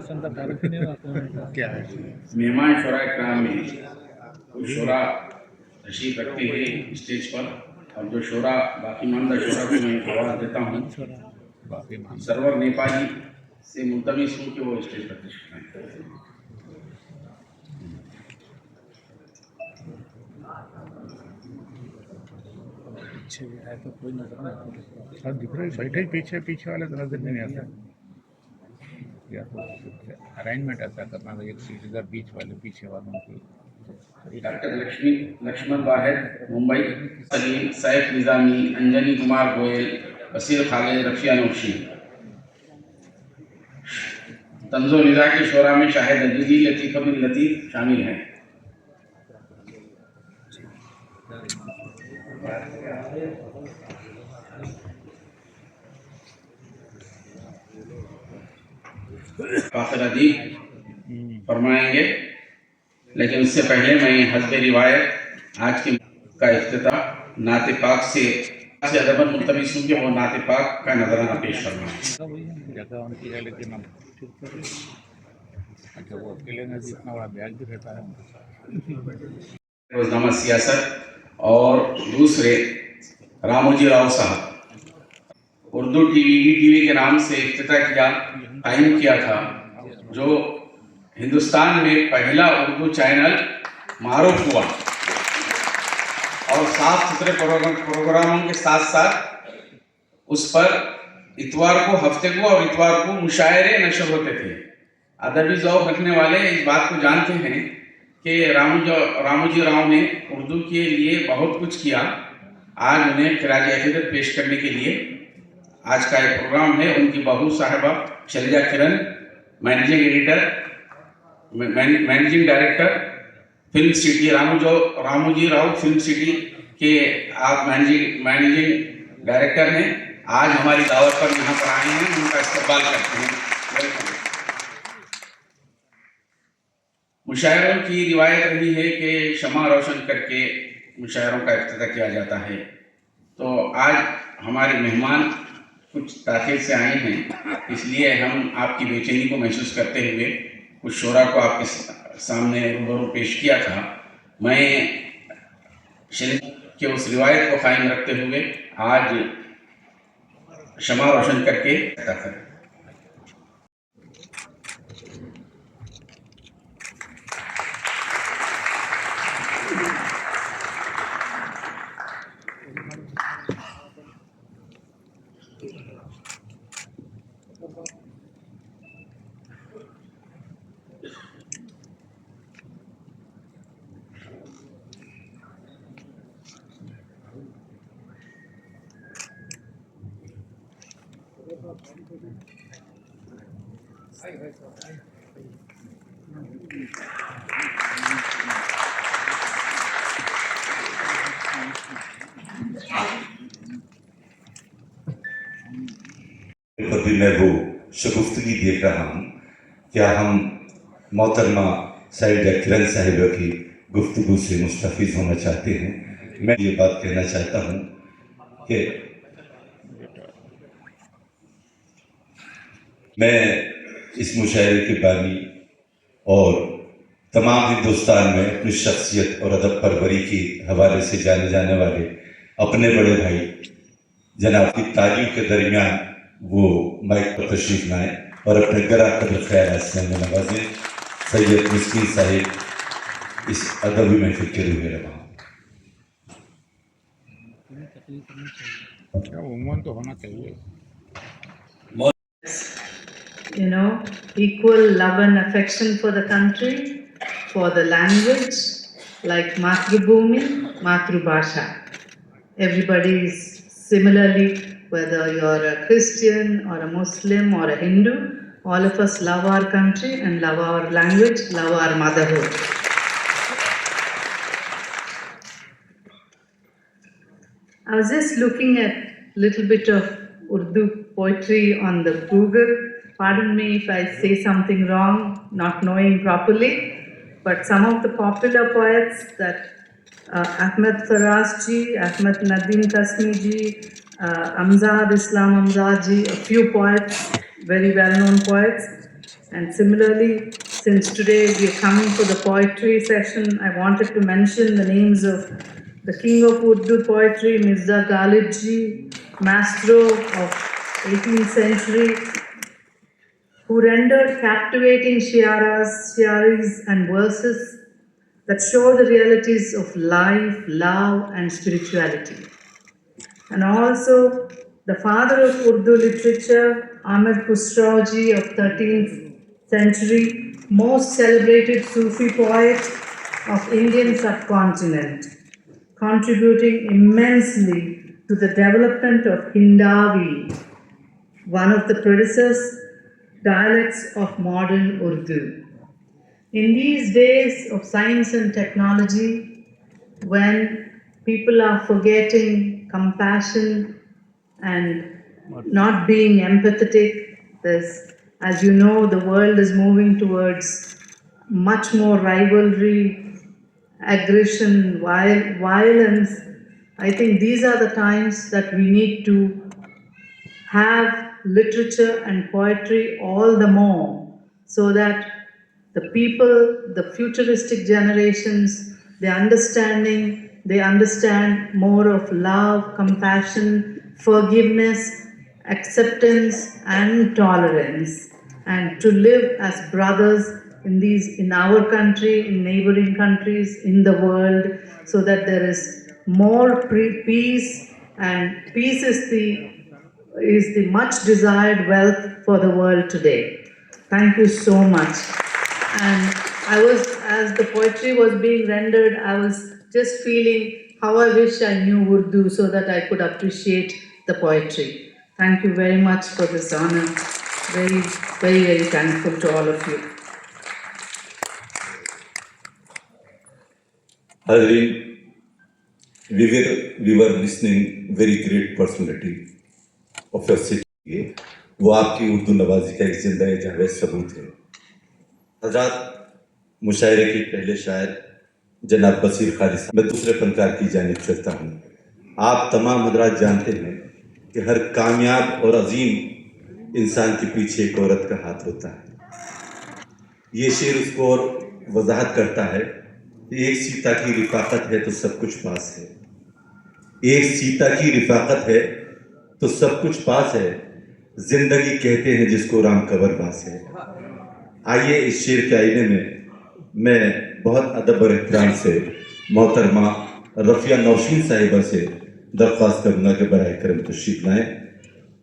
क्या है? मेहमान शोरा इकराम में कुछ शोरा तशरीफ रखते हैं स्टेज पर, और जो शोरा बाकी मानदा शोरा को मैं आवाज़ देता हूँ। सरवर नेपाली से मुल्तमिस हूँ कि वो स्टेज पर तशरीफ लाएं। पीछे भी है तो कोई नजर नहीं आता। सब दिख रहे बैठे पीछे पीछे वाले तो नजर नहीं आता। या तो अरेंजमेंट ऐसा करना था, एक सीट इधर बीच वाले पीछे वालों की। डॉक्टर लक्ष्मण वाहिद मुंबई, सलीम सैफ निज़ामी, अंजनी कुमार गोयल, बसीर खालिद, रफिया नौशी। तंजो निज़ा के शोरा में शाहिद अजीजी, लतीफ़ बिन लतीफ़ शामिल हैं। फाखिर अदीब फरमाएंगे, लेकिन उससे पहले मैं हस्ब रिवायत आज के का इफ्तिताह नाते पाक से अदबन मुल्तमिस हूँ कि वो नाते पाक का नजराना पेश फरमाएं। जगह उनकी है लेकिन अब अच्छा वो अकेले में जितना बड़ा बैग भी रहता है। रोजनामा सियासत और दूसरे रामोजी राव साहब उर्दू टीवी के नाम से इफ्तिताह किया, कायम किया था, जो हिंदुस्तान में पहला उर्दू चैनल मारूफ हुआ और साफ सुथरे प्रोग्रामों के साथ साथ उस पर इतवार को, हफ्ते को और इतवार को मुशायरे नशर होते थे। अदबी ज़ौक़ रखने वाले इस बात को जानते हैं कि रामोजी राव ने उर्दू के लिए बहुत कुछ किया। आज उन्हें खिराज अक़ीदत पेश करने के लिए आज का एक प्रोग्राम है। उनकी बहू साहिबा Shailaja Kiran, managing director film city, Ramoji Rao film city के आप मैनेजिंग डायरेक्टर हैं। आज हमारी दावत पर यहाँ पर आए हैं, उनका इस्तकबाल करते हैं। मुशायरों की रिवायत रही है कि शमा रोशन करके मुशायरों का इफ्तिताह किया जाता है। तो आज हमारे मेहमान कुछ ताख़ीर से आए हैं, इसलिए हम आपकी बेचैनी को महसूस करते हुए कुछ शोरा को आपके सामने रूबरू पेश किया था। मैं शरीफ के उस रिवायत को कायम रखते हुए आज शमा रोशन करके करें। पर भी मैं वो शगुफ्तगी देख रहा हूँ। क्या हम मोहतरमा सईदा किरण साहिबा की गुफ्तगू से मुस्तफ़ीज़ होना चाहते हैं? मैं ये बात कहना चाहता हूँ कि मैं इस मुशायरे के बानी और तमाम हिंदुस्तान में अपनी शख्सियत और अदब परवरी के हवाले से जाने जाने वाले अपने बड़े भाई जनाब की तारीफ के दरमियान वो माइक पर तशरीफ लाएँ और अपने गरा कदर ख्याल से हमें नवाजें। सैयद मिस्कीन साहिब इस अदबी महफिल के रूह रवा। उम्र तो होना चाहिए। You know, equal love and affection for the country, for the language, like Matrubhumi, Matrubhasha. Everybody is similarly, whether you're a Christian or a Muslim or a Hindu, all of us love our country and love our language, love our motherhood. I was just looking at a little bit of Urdu poetry on the Google. Pardon me if I say something wrong, not knowing properly, but some of the popular poets that Ahmed Faraz ji, Ahmed Nadim Tasmi ji, Amzad Islam Amzad ji, a few poets, very well-known poets, And similarly, since today we are coming for the poetry session, I wanted to mention the names of the king of Urdu poetry, Mirza Ghalib Ji, maestro of 18th century, who rendered captivating shiaris and verses that show the realities of life, love, and spirituality. And also the father of Urdu literature, Ahmed Khusrau Ji of 13th century, most celebrated Sufi poet of Indian subcontinent, contributing immensely to the development of Hindavi, one of the predecessor dialects of modern Urdu. In these days of science and technology, when people are forgetting compassion and not being empathetic, as you know, the world is moving towards much more rivalry, aggression, violence. I think these are the times that we need to have literature and poetry all the more, so that the people, the futuristic generations, they understand more of love, compassion, forgiveness, acceptance, and tolerance, and to live as brothers in our country, in neighboring countries, in the world, so that there is more peace, and peace is the much desired wealth for the world today. Thank you so much. And as the poetry was being rendered, I was just feeling how I wish I knew Urdu so that I could appreciate the poetry. Thank you very much for this honor. Very, very, very thankful to all of you. Hazreen, we were listening very great personality of your city. वो आपकी उर्दू नवाजी का एक जिंदा जावेद सबूत है। हजरत मुशायरे के पहले शायर जनाब बसीर खालिद साहब, मैं दूसरे फनकार की जानिब चलता हूँ। आप तमाम हजरात जानते हैं कि हर कामयाब और अजीम इंसान के पीछे एक औरत का हाथ होता है। ये शेर उसको और वजाहत करता है कि एक सीता की रिफाकत है तो सब कुछ पास है। एक सीता की रिफाकत है तो सब कुछ पास है, जिंदगी कहते हैं जिसको राम कबर पास है। आइए इस शेर के आईने में मैं बहुत अदब और एहतराम से मोहतरमा रफिया नौशीन साहिबा से दरख्वास्त करूँगा कि बराए करम तशरीफ लाएं,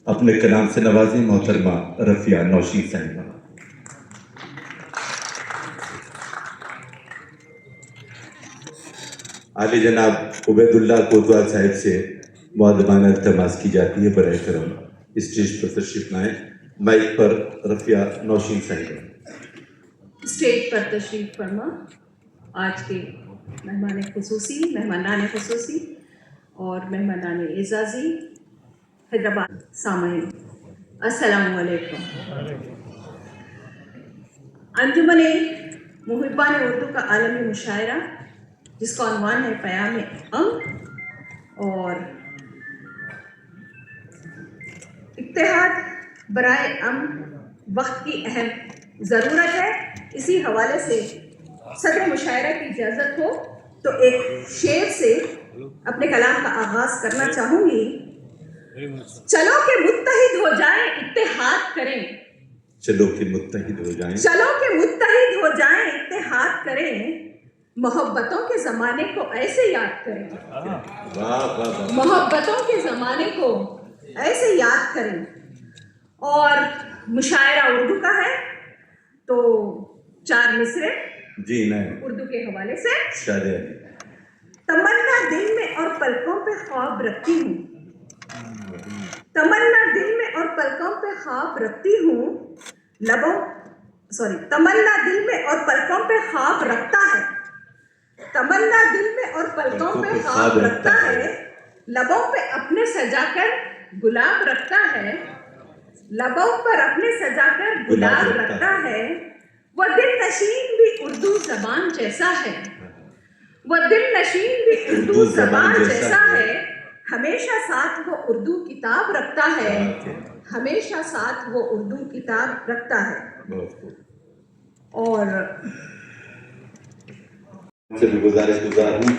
अपने कलाम से नवाजें मोहतरमा रफिया नौशीन साहिबा। आले जनाब उबैदुल्लाह कोतवाल साहिब से मुअद्दबाना इल्तमास की जाती है बराए करम स्टेज पर तशरीफ लाएं। माइक पर रफिया नौशीन साहिबा। स्टेज पर तशरीफ फरमा आज के मेहमानान खुसूसी और मेहमानान एजाजी हैदराबाद सामईन, अस्सलामु अलैकुम। अंजुमन मुहिब्बान उर्दू का आलमी मुशायरा जिसका उन्वान है पयाम अम और इत्तेहाद बराए अम वक्त की अहम ज़रूरत है। इसी हवाले से सदर मुशायरा की इजाज़त हो तो एक शेर से अपने कलाम का आगाज़ करना चाहूँगी। चलो के मुत्तहिद हो जाएं, इत्तेहाद करें। चलो के मुत्तहिद हो जाएं, चलो के मुत्तहिद हो जाएं, इत्तेहाद करें। मोहब्बतों के ज़माने को ऐसे याद करें। वाह वाह वाह। मोहब्बतों के ज़माने को ऐसे याद करें। और मुशायरा उर्दू का है तो 4 मिसरे जी नहीं उर्दू के हवाले से। शायद तमन्ना दिल में और पलकों पे ख्वाब रखती हूँ, तमन्ना दिल में और पलकों पे ख्वाब रखती हूँ, तमन्ना दिल में और पलकों पे ख्वाब रखता है, तमन्ना दिल में और पलकों पे ख्वाब रखता है, लबों पे अपने सजाकर गुलाब रखता है, लबों पर अपने सजाकर गुलाब रखता है। वह दिल नशीन भी उर्दू ज़बान जैसा है, वह दिल नशीन भी उर्दू ज़बान जैसा है। हमेशा साथ वो उर्दू किताब रखता है, हमेशा साथ वो उर्दू किताब रखता है। और से भी गुजार हूँ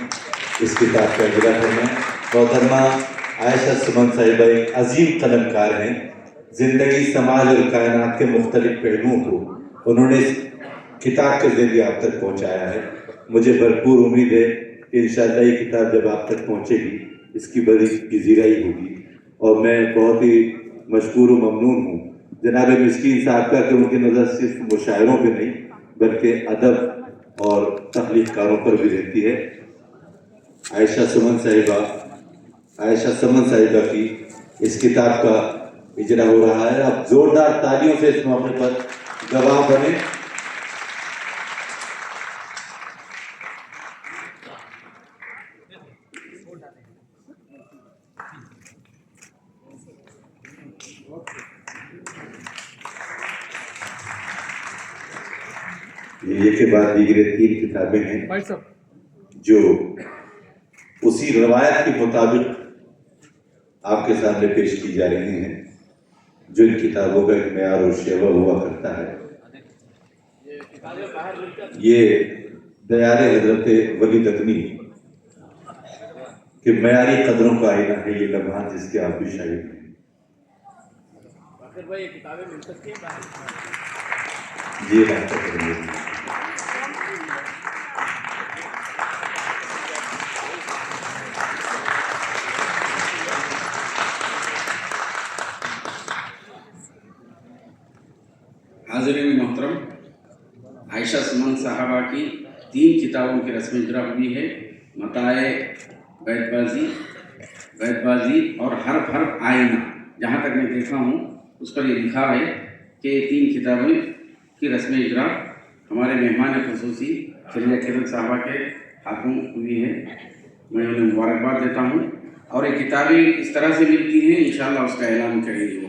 इस किताब का इजरा करना। मोहतरमा आयशा सुमन साहिबा एक अजीम कलमकार हैं। ज़िंदगी, समाज और कायनात के मुख्तलिफ पहलुओं को उन्होंने इस किताब के ज़रिए आप तक पहुँचाया है। मुझे भरपूर उम्मीद है कि इंशाअल्लाह ये किताब जब आप तक पहुँचेगी इसकी बड़ी गिज़ीराई होगी। और मैं बहुत ही मशकूर व ममनून हूँ जनाब मिस्कीन साहब का कि उनकी नज़र सिर्फ मुशायरों पर नहीं बल्कि अदब और तख्लीक़कारों पर भी रहती है। आयशा सुमन साहिबा की इस किताब का इजरा हो रहा है। अब जोरदार तालियों से इस मौके पर गवाह बने। ये के बाद दीगरे 3 किताबें हैं जो उसी रवायत के मुताबिक आपके सामने पेश की जा रही हैं जो इन किताबों का एक मेयार और शेवा हुआ करता है। ये दयारे हजरत वली ददनी के मयारी कदरों का आईना है ये लम्हा जिसके आप भी शाहिद हैं। ये बात करेंगे। हाज़रीन मोहतरम, आयशा सुमन साहबा की 3 किताबों की रस्म इजरा हुई है। मताए बैतबाजी और हर्फ आईना। जहाँ तक मैं देखा हूँ उस पर ये लिखा है कि 3 किताबों की रस्म इजरा हमारे मेहमान ख़ुसूसी शरिया किरण साहबा के हाथों हुई है। मैं उन्हें मुबारकबाद देता हूँ और ये किताबें इस तरह से मिलती हैं, इंशाअल्लाह उसका ऐलान करेंगे।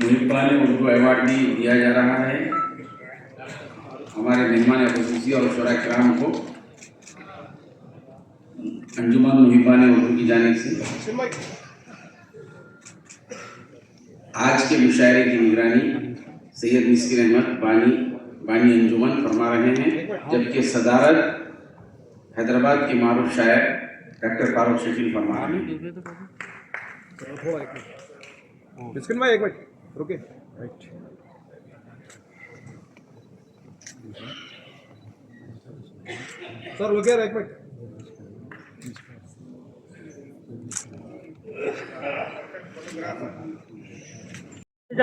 मुहिब्बान उर्दू अवार्ड भी दिया जा रहा है हमारे मेहमान ख़ुसूसी और शुरा किराम को अंजुमन मुहिब्बान उर्दू की जानिब से। आज के मुशायरे की निगरानी सैयद मिस्किन अहमद बानी अंजुमन फरमा रहे हैं, जबकि सदारत हैदराबाद के मारूफ शायर डॉक्टर फारूक शकील फरमा रहे हैं। मिस्किन भाई एक मिनट रुके। सर रुके एक मिनट।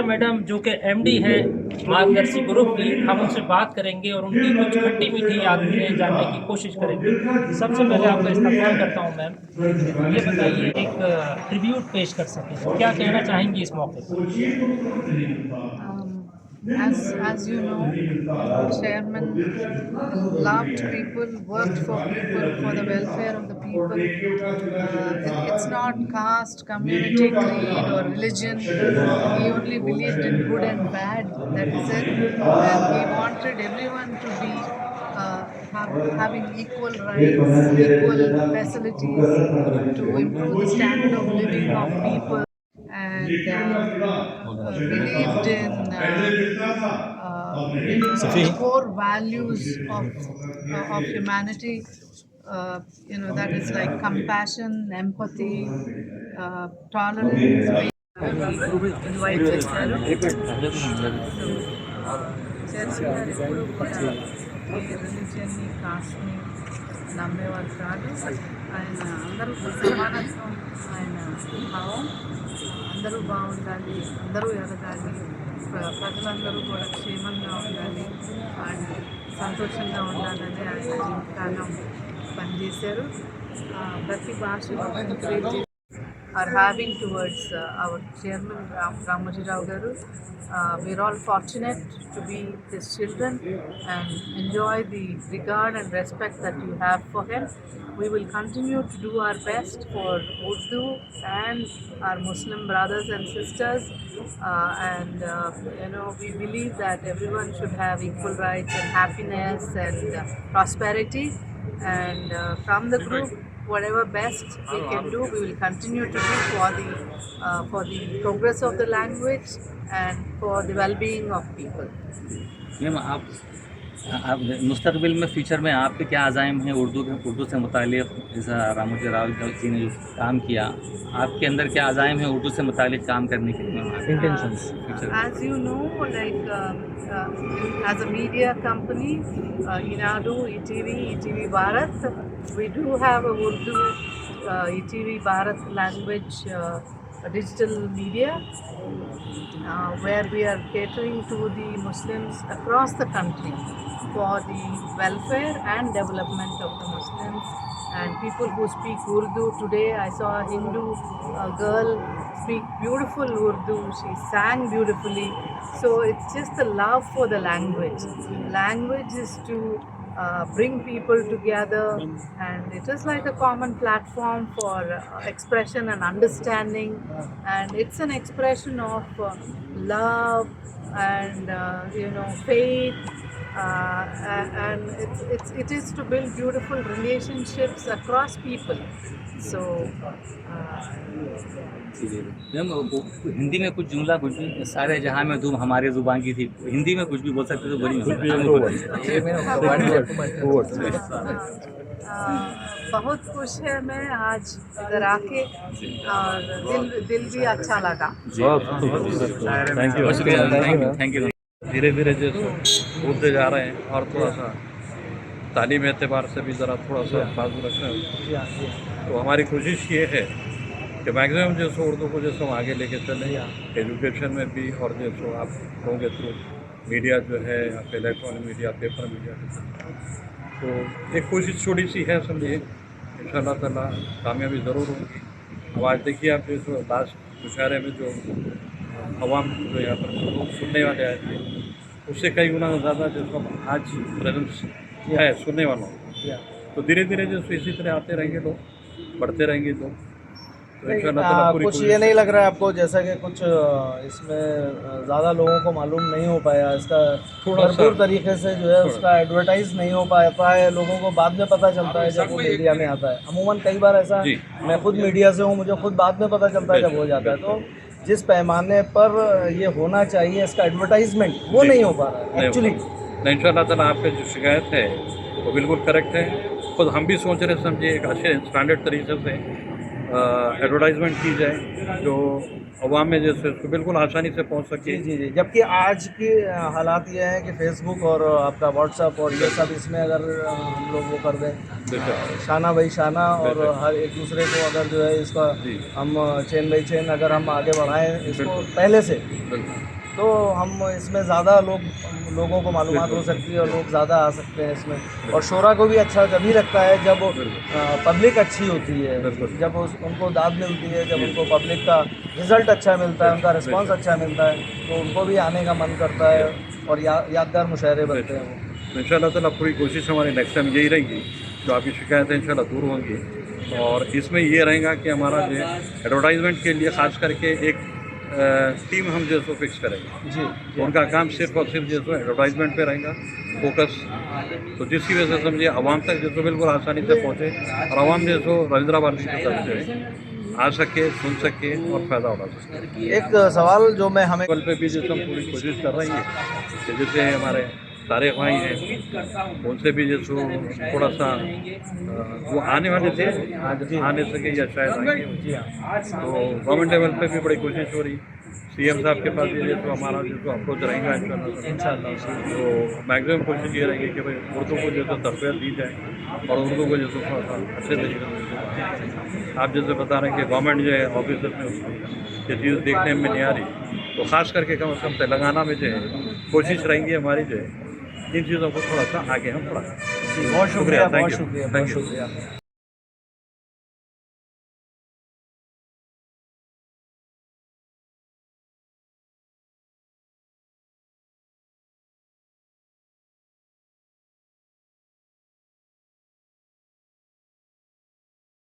मैडम जो कि एमडी हैं मार्गदर्शी ग्रुप की, हम उनसे बात करेंगे और उनकी कुछ खट्टी मीठी यादें जानने की कोशिश करेंगे। सबसे पहले आपका इस्तकबाल करता हूं मैम। ये बताइए, एक ट्रिब्यूट पेश कर सकें तो क्या कहना चाहेंगी इस मौके पर? As you know, Chairman loved people, worked for people, for the welfare of the people. It's not caste, community, creed or religion. He only believed in good and bad, that is it. And he wanted everyone to be having equal rights, equal facilities, to improve the standard of living of people. And believed in the core values of humanity. That is like compassion, empathy, tolerance. Invite చేశారు. Church గారు ఎప్పుడు కూడా రిలీజియన్ని, కాస్ట్ని నమ్మేవారు కాదు. ఆయన అందరూ సమానత్వం ఆయన భావం. అందరూ బాగుండాలి, అందరూ ఎదగాలి, ప్రజలందరూ కూడా క్షేమంగా ఉండాలి, ఆయన సంతోషంగా ఉండాలని ఆయన జీవితకాలం పనిచేశారు. ప్రతి భాషలో encourage are having towards our chairman Ramoji Rao Garu. We're all fortunate to be his children and enjoy the regard and respect that you have for him. We will continue to do our best for Urdu and our Muslim brothers and sisters, and we believe that everyone should have equal rights and happiness and prosperity. And from the group, whatever best we can do, we will continue to do for the progress of the language and for the well-being of people. Ma'am आप मुस्तकबिल में future में आपके क्या अज़ाइम हैं उर्दू से मुतालिक, जैसा रामोजी राव जी ने जो काम किया, आपके अंदर क्या अज़ाइम हैं उर्दू से मुतालिक काम करने के लिए? Intentions As you know, as a media company, Inadu, ETV Bharat, we do have a Urdu ETV Bharat language digital media where we are catering to the Muslims across the country for the welfare and development of the Muslims and people who speak Urdu. Today I saw a Hindu girl speak beautiful Urdu. She sang beautifully. So it's just the love for the language. Language is to bring people together, and it is like a common platform for expression and understanding, and it's an expression of love and faith, and it is to build beautiful relationships across people. So ma'am Hindi में कुछ जुमला कुछ भी सारे जहाँ में धूम हमारे ज़ुबान की थी, हिंदी में कुछ भी बोल सकते तो बोलिए। बहुत खुश है मैं आज इधर आके, और दिल भी अच्छा लगा। Thank you. धीरे धीरे जैसे उठते जा रहे हैं और थोड़ा सा तालीम एतबार से भी ज़रा थोड़ा सा बाजू रख रहे हैं, तो हमारी कोशिश ये है कि मैक्सिमम जैसे उर्दू को जैसे हम आगे लेके चलें एजुकेशन में भी, और जैसे आप लोगों के थ्रू मीडिया जो है आप इलेक्ट्रॉनिक मीडिया, पेपर मीडिया, तो एक कोशिश छोटी सी है, समझिए इंशाअल्लाह ताला कामयाबी ज़रूर होगी। अब आज देखिए आप जैसे लास्ट मुशायरे में जो अवाम जो यहाँ पर लोग सुनने वाले आए थे, उससे कई गुना ज़्यादा जैसे आज प्रेजेंस है सुनने वालों, तो धीरे धीरे जैसे इसी तरह आते रहेंगे लोग, बढ़ते रहेंगे लोग, तो इंशाअल्लाह कुछ ये नहीं लग रहा है आपको जैसा कि कुछ इसमें ज़्यादा लोगों को मालूम नहीं हो पाया, इसका भरपूर तरीके से जो है उसका एडवर्टाइज नहीं हो पाता है, लोगों को बाद में पता चलता है जब वो मीडिया में आता है। अमूमन कई बार ऐसा, मैं खुद मीडिया से हूँ, मुझे खुद बाद में पता चलता है जब हो जाता है। तो जिस पैमाने पर ये होना चाहिए इसका एडवर्टाइजमेंट, वो नहीं हो पा रहा है एक्चुअली। इंशाअल्लाह ताला आपकी जो शिकायत है वो बिल्कुल करेक्ट है। खुद हम भी सोच रहे समझिए एक अच्छे स्टैंडर्ड तरीके से एडवर्टाइजमेंट की जाए जो अवाम में जैसे उसको बिल्कुल आसानी से पहुंच सके। जी। जबकि आज के हालात ये हैं कि फेसबुक और आपका व्हाट्सएप और ये सब, इसमें अगर हम लोग वो कर दें शाना बाई शाना, और हर एक दूसरे को अगर जो है इसका हम चेन बाई चेन अगर हम आगे बढ़ाएं इसको पहले से, तो हम इसमें ज़्यादा लोगों को मालूमात हो सकती है और लोग ज़्यादा आ सकते हैं इसमें। और शोरा को भी अच्छा तभी लगता है जब पब्लिक अच्छी होती है, जब उनको दाद मिलती है, जब उनको पब्लिक का रिज़ल्ट अच्छा मिलता है, उनका रिस्पांस अच्छा मिलता है, तो उनको भी आने का मन करता है और यादगार मुशायरे बनते हैं वो। इंशाअल्लाह ताला पूरी कोशिश हमारी नेक्स्ट टाइम यही रहेगी, जो आपकी शिकायतें इंशाअल्लाह दूर होंगी, और इसमें ये रहेगा कि हमारा जो एडवर्टाइजमेंट के लिए ख़ास करके एक टीम हम जो सो फिक्स करेंगे जी। उनका काम सिर्फ और सिर्फ जो सो एडवर्टाइजमेंट पे रहेगा फोकस, तो जिसकी वजह से समझिए आवाम तक जो सो बिल्कुल आसानी से पहुँचे और आवाम जो सो रविंद्रा भारती की तरफ जो है आ सके, सुन सके और फ़ायदा उठा सके। एक सवाल जो मैं हमें लेवल पे भी जैसे हम पूरी कोशिश कर रही है कि जैसे हमारे तारिक भाई हैं उनसे भी जैसे थोड़ा सा वो आने वाले थे, आज आ नहीं सके या शायद आएंगे, तो गवर्नमेंट लेवल पे भी बड़ी कोशिश हो रही। सीएम साहब के पास भी जैसे हमारा जो अप्रोच रहेगा इंशाअल्लाह, तो मैक्सिमम कोशिश ये रहेगी कि भाई उर्दू को जैसे तर्फियत दी जाए और उर्दू को जैसे थोड़ा सा अच्छे तरीके से। आप जैसे बता रहे हैं कि गवर्नमेंट जो है ऑफिसर्स में उसकी ये चीज़ देखने में नहीं आ रही, तो ख़ास करके कम से कम तेलंगाना में जो है कोशिश रहेंगी हमारी जो है इन चीज़ों को थोड़ा सा आगे हम बढ़ाएं। बहुत शुक्रिया, बहुत शुक्रिया।